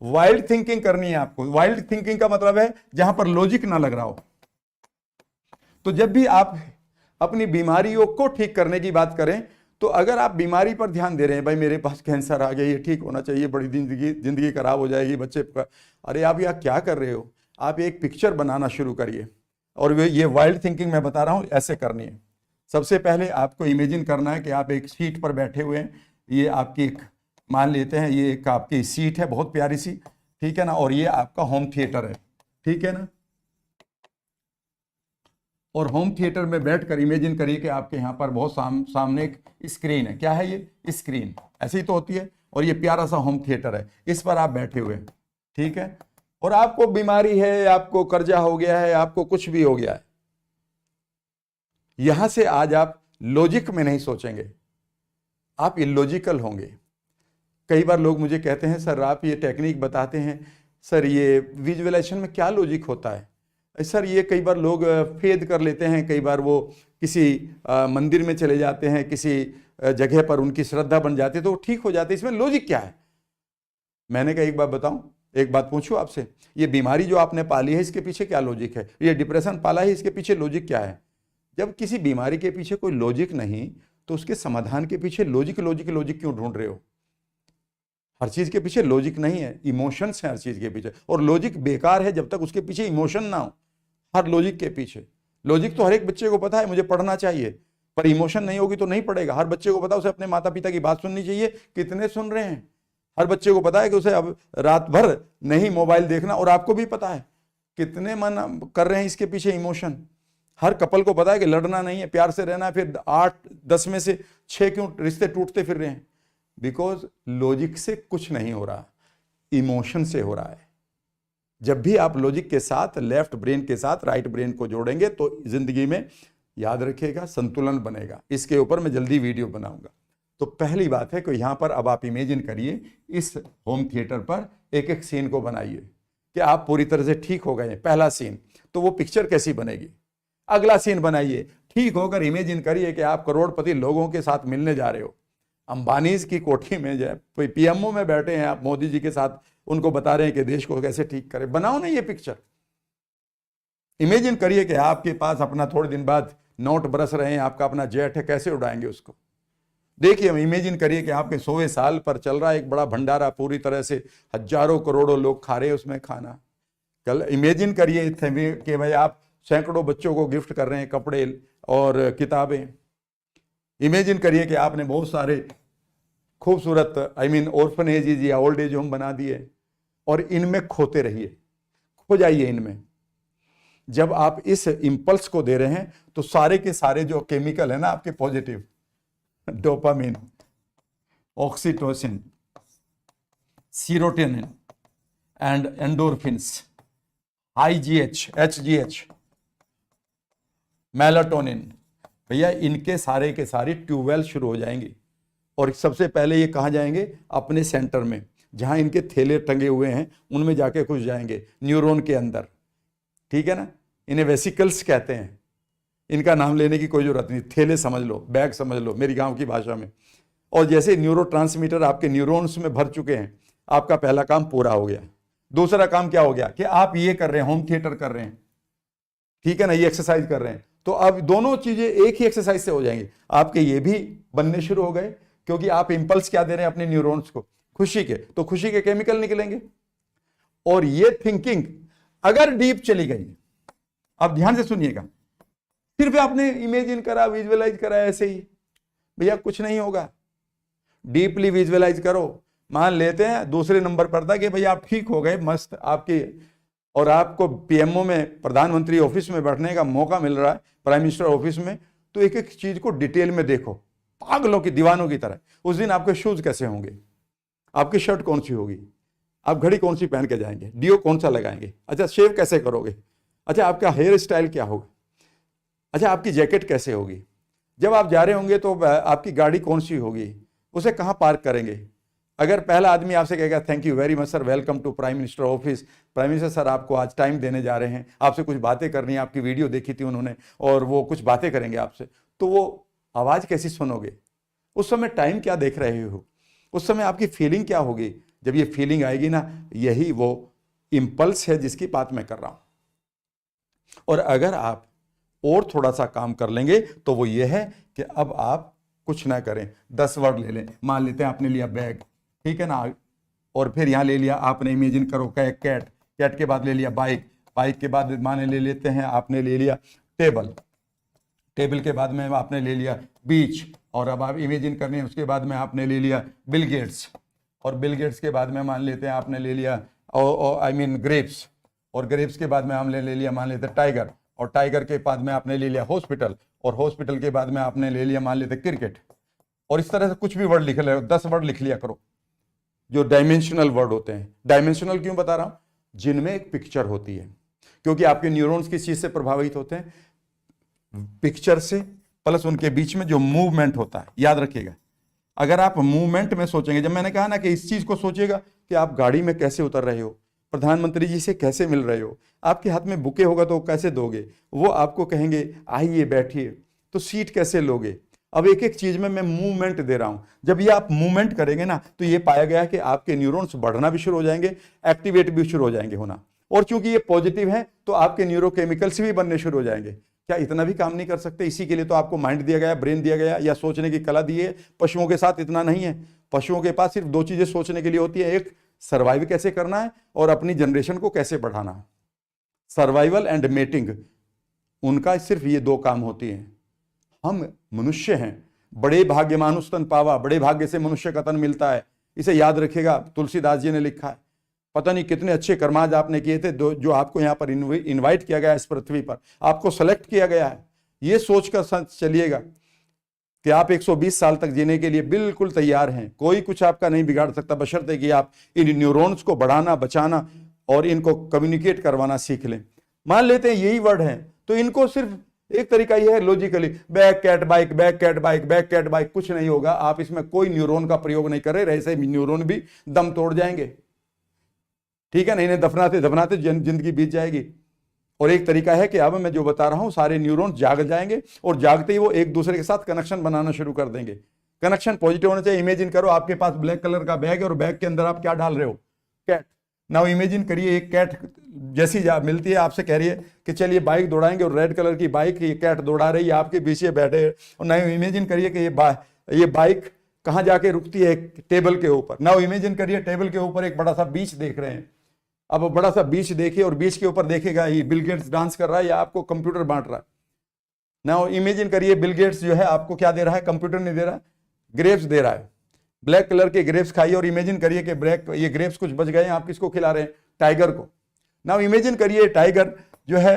वाइल्ड थिंकिंग करनी है आपको। वाइल्ड थिंकिंग का मतलब है जहां पर लॉजिक ना लग रहा हो। तो जब भी आप अपनी बीमारियों को ठीक करने की बात करें, तो अगर आप बीमारी पर ध्यान दे रहे हैं, भाई मेरे पास कैंसर आ गया, ये ठीक होना चाहिए, बड़ी जिंदगी खराब हो जाएगी बच्चे का, अरे आप यह क्या कर रहे हो? आप एक पिक्चर बनाना शुरू करिए। और ये वाइल्ड थिंकिंग मैं बता रहा हूं, ऐसे करनी है। सबसे पहले आपको इमेजिन करना है कि आप एक सीट पर बैठे हुए हैं। ये आपकी एक, मान लेते हैं ये एक आपकी सीट है, बहुत प्यारी सी, ठीक है ना, और ये आपका होम थिएटर है, ठीक है ना। और होम थिएटर में बैठकर इमेजिन करिए कि आपके यहाँ पर बहुत सामने एक स्क्रीन है। क्या है ये? स्क्रीन ऐसी तो होती है। और ये प्यारा सा होम थिएटर है, इस पर आप बैठे हुए हैं, ठीक है। और आपको बीमारी है, आपको कर्जा हो गया है, आपको कुछ भी हो गया है। यहां से आज आप लॉजिक में नहीं सोचेंगे, आप इलॉजिकल होंगे। कई बार लोग मुझे कहते हैं, सर आप ये टेक्निक बताते हैं, सर ये विजुअलाइजेशन में क्या लॉजिक होता है? सर ये कई बार लोग फेद कर लेते हैं, कई बार वो किसी मंदिर में चले जाते हैं, किसी जगह पर उनकी श्रद्धा बन जाती है तो वो ठीक हो जाते हैं, इसमें लॉजिक क्या है? मैंने कहा एक बात बताऊं, एक बात पूछूं आपसे, ये बीमारी जो आपने पाली है इसके पीछे क्या लॉजिक है? ये डिप्रेशन पाला है, इसके पीछे लॉजिक क्या है? जब किसी बीमारी के पीछे कोई लॉजिक नहीं, तो उसके समाधान के पीछे लॉजिक क्यों ढूंढ रहे हो? हर चीज के पीछे लॉजिक नहीं है, इमोशंस हैं हर चीज के पीछे। और लॉजिक बेकार है जब तक उसके पीछे इमोशन ना हो। हर लॉजिक के पीछे, लॉजिक तो हर एक बच्चे को पता है मुझे पढ़ना चाहिए, पर इमोशन नहीं होगी तो नहीं पढ़ेगा। हर बच्चे को पता है उसे अपने माता पिता की बात सुननी चाहिए, कितने सुन रहे हैं। हर बच्चे को पता है कि उसे अब रात भर नहीं मोबाइल देखना, और आपको भी पता है कितने मन कर रहे हैं इसके पीछे इमोशन। हर कपल को पता है कि लड़ना नहीं है, प्यार से रहना है, फिर 8-10 में से 6 क्यों रिश्ते टूटते फिर रहे हैं? बिकॉज लॉजिक से कुछ नहीं हो रहा, इमोशन से हो रहा है। जब भी आप लॉजिक के साथ, लेफ्ट ब्रेन के साथ राइट ब्रेन को जोड़ेंगे तो जिंदगी में, याद रखिएगा, संतुलन बनेगा। इसके ऊपर मैं जल्दी वीडियो बनाऊंगा। तो पहली बात है कि यहां पर अब आप इमेजिन करिए, इस होम थिएटर पर एक एक सीन को बनाइए कि आप पूरी तरह से ठीक हो गए। पहला सीन, तो वो पिक्चर कैसी बनेगी? अगला सीन बनाइए, ठीक होकर इमेजिन करिए कि आप करोड़पति लोगों के साथ मिलने जा रहे हो। अंबानीज की कोठी में जो पीएमओ में बैठे हैं आप, मोदी जी के साथ, उनको बता रहे हैं कि देश को कैसे ठीक करें। बनाओ ना ये पिक्चर। इमेजिन करिए कि आपके पास अपना थोड़े दिन बाद नोट बरस रहे हैं, आपका अपना जेट है, कैसे उड़ाएंगे उसको? देखिए, इमेजिन करिए कि आपके 100वें साल पर चल रहा है एक बड़ा भंडारा, पूरी तरह से हजारों करोड़ों लोग खा रहे हैं उसमें खाना। कल इमेजिन करिए कि भाई आप सैकड़ों बच्चों को गिफ्ट कर रहे हैं कपड़े और किताबें। इमेजिन करिए कि आपने बहुत सारे खूबसूरत ऑर्फनेजेस या ओल्ड एज होम बना दिए, और इनमें खोते रहिए, खो जाइए इनमें। जब आप इस इंपल्स को दे रहे हैं तो सारे के सारे जो केमिकल है ना आपके positive, dopamine, oxytocin, serotonin and endorphins, IGH, HGH, melatonin, भैया इनके सारे के सारे ट्यूबवेल शुरू हो जाएंगे। और सबसे पहले ये कहाँ जाएंगे? अपने सेंटर में, जहां इनके थैले टंगे हुए हैं उनमें जाके घुस जाएंगे, न्यूरॉन के अंदर। ठीक है ना? इन्हें वेसिकल्स कहते हैं। इनका नाम लेने की कोई जरूरत नहीं, थैले समझ लो, बैग समझ लो मेरी गांव की भाषा में। और जैसे न्यूरोट्रांसमीटर आपके न्यूरॉन्स में भर चुके हैं, आपका पहला काम पूरा हो गया। दूसरा काम क्या हो गया कि आप ये कर रहे हैं, होम थिएटर कर रहे हैं, ठीक है ना, ये एक्सरसाइज कर रहे हैं। तो अब दोनों चीजें एक ही एक्सरसाइज से हो जाएंगी। आपके ये भी बनने शुरू हो गए, क्योंकि आप इंपल्स क्या दे रहे हैं अपने न्यूरॉन्स को? खुशी के। तो खुशी के केमिकल निकलेंगे। और ये थिंकिंग अगर डीप चली गई, अब ध्यान से सुनिएगा, सिर्फ आपने इमेजिन करा, विजुअलाइज करा ऐसे ही, भैया कुछ नहीं होगा। डीपली विजुअलाइज करो। मान लेते हैं दूसरे नंबर पर था कि भैया आप ठीक हो गए, मस्त आपकी, और आपको पीएमओ में, प्रधानमंत्री ऑफिस में बैठने का मौका मिल रहा है, प्राइम मिनिस्टर ऑफिस में, तो एक एक चीज को डिटेल में देखो, पागलों की, दीवानों की तरह। उस दिन आपके शूज कैसे होंगे, आपकी शर्ट कौन सी होगी, आप घड़ी कौन सी पहन के जाएंगे, डियो कौन सा लगाएंगे, अच्छा शेव कैसे करोगे, अच्छा आपका हेयर स्टाइल क्या होगा, अच्छा आपकी जैकेट कैसे होगी, जब आप जा रहे होंगे तो आपकी गाड़ी कौन सी होगी, उसे कहाँ पार्क करेंगे। अगर पहला आदमी आपसे कहेगा thank you very much sir, welcome to prime minister office, prime minister sir आपको आज टाइम देने जा रहे हैं, आपसे कुछ बातें करनी है, आपकी वीडियो देखी थी उन्होंने और वो कुछ बातें करेंगे आपसे, तो वो आवाज़ कैसी सुनोगे? उस समय टाइम क्या देख रहे हो? उस समय आपकी फीलिंग क्या होगी? जब ये फीलिंग आएगी ना, यही वो इम्पल्स है जिसकी बात मैं कर रहा हूं। और अगर आप और थोड़ा सा काम कर लेंगे तो वो ये है कि अब आप कुछ ना करें, 10 वर्ड ले लें। मान लेते हैं आपने लिया बैग, ठीक है ना, और फिर यहाँ ले लिया आपने, इमेजिन करो कैट, कैट के बाद ले लिया बाइक, बाइक के बाद माने ले लेते हैं आपने ले लिया टेबल, टेबल के बाद में आपने ले लिया बीच, और अब आप इमेजिन करनी है उसके बाद में आपने ले लिया बिल गेट्स, और बिल गेट्स के बाद में मान लेते हैं आपने ले लिया ग्रेप्स, और ग्रेप्स के बाद में हमने ले लिया मान लेते टाइगर, और टाइगर के बाद में आपने ले लिया हॉस्पिटल, और हॉस्पिटल के बाद में आपने ले लिया मान लेते क्रिकेट। और इस तरह से कुछ भी वर्ड लिख ले, 10 वर्ड लिख लिया करो जो डायमेंशनल वर्ड होते हैं। डायमेंशनल क्यों बता रहा हूं? जिनमें एक पिक्चर होती है, क्योंकि आपके न्यूरॉन्स किस चीज से प्रभावित होते हैं? पिक्चर से, प्लस उनके बीच में जो मूवमेंट होता है। याद रखिएगा, अगर आप मूवमेंट में सोचेंगे, जब मैंने कहा ना कि इस चीज को सोचिएगा कि आप गाड़ी में कैसे उतर रहे हो, प्रधानमंत्री जी से कैसे मिल रहे हो, आपके हाथ में बुके होगा तो कैसे दोगे, वो आपको कहेंगे आइए बैठिए, तो सीट कैसे लोगे। अब एक एक चीज में मैं मूवमेंट दे रहा हूं। जब ये आप मूवमेंट करेंगे ना, तो ये पाया गया कि आपके न्यूरॉन्स बढ़ना भी शुरू हो जाएंगे, एक्टिवेट भी शुरू हो जाएंगे होना। और चूंकि ये पॉजिटिव है तो आपके न्यूरोकेमिकल्स भी बनने शुरू हो जाएंगे। क्या इतना भी काम नहीं कर सकते? इसी के लिए तो आपको माइंड दिया गया, ब्रेन दिया गया, या सोचने की कला दी है। पशुओं के साथ इतना नहीं है। पशुओं के पास सिर्फ 2 चीजें सोचने के लिए होती है, एक सर्वाइव कैसे करना है और अपनी जनरेशन को कैसे बढ़ाना है। सर्वाइवल एंड मेटिंग, उनका सिर्फ ये 2 काम होती हैं। हम मनुष्य हैं, बड़े भाग्यमानुष तन पावा, बड़े भाग्य से मनुष्य का तन मिलता है। इसे याद रखिएगा, तुलसीदास जी ने लिखा है। पता नहीं कितने अच्छे कर्माज आपने किए थे जो आपको यहाँ पर इनवाइट किया गया, इस पृथ्वी पर आपको सेलेक्ट किया गया है। ये सोचकर चलिएगा कि आप 120 साल तक जीने के लिए बिल्कुल तैयार हैं। कोई कुछ आपका नहीं बिगाड़ सकता, बशर्ते कि आप इन न्यूरॉन्स को बढ़ाना, बचाना और इनको कम्युनिकेट करवाना सीख लें। मान लेते हैं यही वर्ड है, तो इनको सिर्फ एक तरीका यह है logically, back cat bike, back cat bike, back cat bike, कुछ नहीं होगा। आप इसमें कोई न्यूरॉन का प्रयोग नहीं कर रहे, ऐसे न्यूरॉन भी दम तोड़ जाएंगे। ठीक है ना, इन्हें दफनाते दफनाते जिंदगी बीत जाएगी। और एक तरीका है कि अब मैं जो बता रहा हूं, सारे न्यूरॉन जाग जाएंगे और जागते ही वो एक दूसरे के साथ कनेक्शन बनाना शुरू कर देंगे। कनेक्शन पॉजिटिव होना चाहिए। इमेजिन करो आपके पास ब्लैक कलर का बैग है और बैग के अंदर आप क्या डाल रहे हो? कैट। नाउ इमेजिन करिए एक कैट जैसी मिलती है, आपसे कह रही है कि चलिए बाइक दौड़ाएंगे, और रेड कलर की बाइक ये कैट दौड़ा रही है, आपके पीछे बैठे। और नाउ इमेजिन करिए कि ये बाइक कहाँ जाके रुकती है? टेबल के ऊपर। नाउ इमेजिन करिए टेबल के ऊपर एक बड़ा सा बीच देख रहे हैं। अब बड़ा सा बीच देखिए और बीच के ऊपर देखेगा ये बिल गेट्स डांस कर रहा है या आपको कंप्यूटर बांट रहा है। नाउ इमेजिन करिए बिल गेट्स जो है आपको क्या दे रहा है? कंप्यूटर नहीं दे रहा, ग्रेप्स दे रहा है। ब्लैक कलर के ग्रेप्स खाइए और इमेजिन करिए कि ये ग्रेप्स कुछ बच गए, आप किसको खिला रहे हैं? टाइगर को। नाउ इमेजिन करिए टाइगर जो है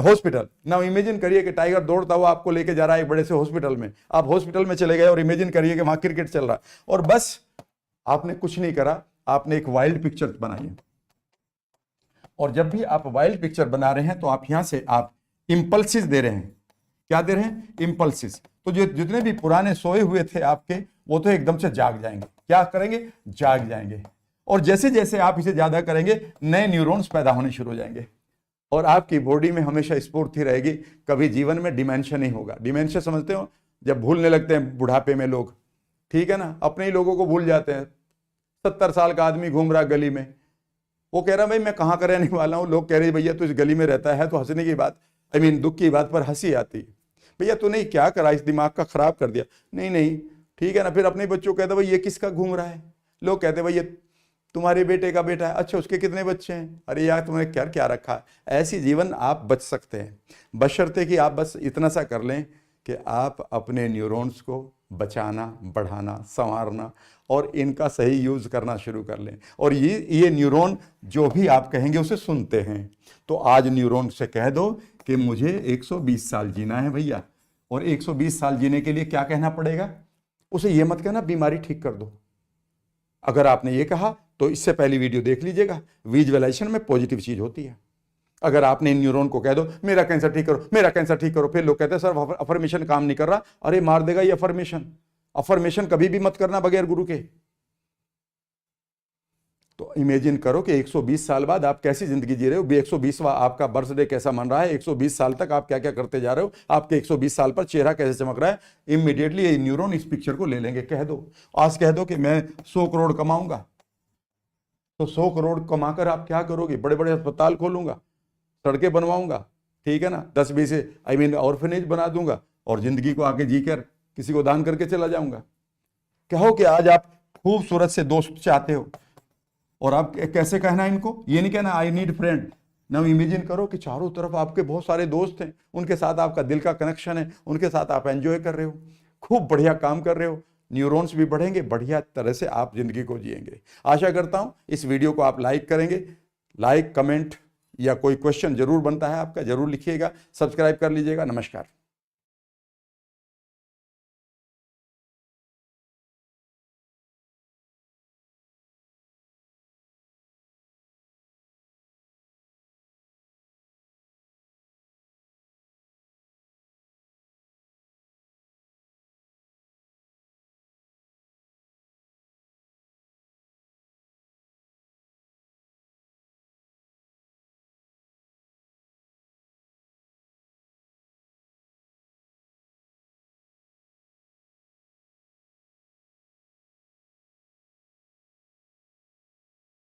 हॉस्पिटल। नाउ इमेजिन करिए कि टाइगर दौड़ता हुआ आपको लेके जा रहा है एक बड़े से हॉस्पिटल में। आप हॉस्पिटल में चले गए और इमेजिन करिए कि वहां क्रिकेट चल रहा है, और बस आपने कुछ नहीं करा, आपने एक वाइल्ड पिक्चर बनाई है। और जब भी आप वाइल्ड पिक्चर बना रहे हैं तो आप यहां से आप इंपल्सिस दे रहे हैं। क्या दे रहे हैं? इंपल्सिस। तो जो जितने भी पुराने सोए हुए थे आपके, वो तो एकदम से जाग जाएंगे। क्या करेंगे? जाग जाएंगे। और जैसे जैसे आप इसे ज्यादा करेंगे, नए न्यूरॉन्स पैदा होने शुरू हो जाएंगे और आपकी बॉडी में हमेशा स्फूर्ति रहेगी। कभी जीवन में डिमेंशिया नहीं होगा। डिमेंशिया समझते हो? जब भूलने लगते हैं बुढ़ापे में लोग, ठीक है ना, अपने ही लोगों को भूल जाते हैं। 70 साल का आदमी घूम रहा गली में, वो कह रहा भाई मैं कहाँ का रहने वाला हूँ। लोग कह रहे भैया तू इस गली में रहता है, तो हंसने की बात, दुख की बात पर हंसी आती। भैया तूने क्या करा, इस दिमाग का खराब कर दिया। नहीं नहीं, ठीक है ना। फिर अपने बच्चों को कहते भाई ये किसका घूम रहा है? लोग कहते भाई ये तुम्हारे बेटे का बेटा है। अच्छा, उसके कितने बच्चे हैं? अरे यार तुमने क्या क्या रखा है। ऐसी जीवन आप बच सकते हैं, बशर्ते कि आप बस इतना सा कर लें कि आप अपने न्यूरॉन्स को बचाना, बढ़ाना, संवारना और इनका सही यूज करना शुरू कर लें। और ये न्यूरॉन जो भी आप कहेंगे उसे सुनते हैं। तो आज न्यूरॉन से कह दो कि मुझे 120 साल जीना है भैया, और 120 साल जीने के लिए क्या कहना पड़ेगा? उसे ये मत कहना बीमारी ठीक कर दो। अगर आपने ये कहा तो इससे पहली वीडियो देख लीजिएगा, विजुअलाइजेशन में पॉजिटिव चीज होती है। अगर आपने इन न्यूरॉन को कह दो मेरा कैंसर ठीक करो, मेरा कैंसर ठीक करो, फिर लोग कहते हैं सर अफर्मेशन काम नहीं कर रहा। अरे मार देगा ये अफर्मेशन। अफर्मेशन कभी भी मत करना बगैर गुरु के। तो इमेजिन करो कि 120 साल बाद आप कैसी जिंदगी जी रहे हो। 120वां आपका बर्थडे कैसा मन रहा है? 120 साल तक आप क्या क्या करते जा रहे हो? आपके 120 साल पर चेहरा कैसे चमक रहा है? इमीडिएटली ये न्यूरॉन इस पिक्चर को ले लेंगे। कह दो, आज कह दो कि मैं 100 करोड़ कमाऊंगा, तो 100 करोड़ कमाकर आप क्या करोगे? बड़े बड़े अस्पताल खोलूंगा, सड़कें बनवाऊंगा, ठीक है ना, 10-20 ऑर्फनेज बना दूंगा और जिंदगी को आगे जीकर किसी को दान करके चला जाऊंगा। कहो कि आज आप खूबसूरत से दोस्त चाहते हो, और आप कैसे कहना इनको? ये नहीं कहना I need friend. Now imagine करो कि चारों तरफ आपके बहुत सारे दोस्त हैं, उनके साथ आपका दिल का कनेक्शन है, उनके साथ आप एंजॉय कर रहे हो, खूब बढ़िया काम कर रहे हो, न्यूरॉन्स भी बढ़ेंगे, बढ़िया तरह से आप जिंदगी को जिएंगे। आशा करता हूं इस वीडियो को आप लाइक करेंगे। लाइक, कमेंट या कोई क्वेश्चन जरूर बनता है आपका, जरूर लिखिएगा। सब्सक्राइब कर लीजिएगा। नमस्कार।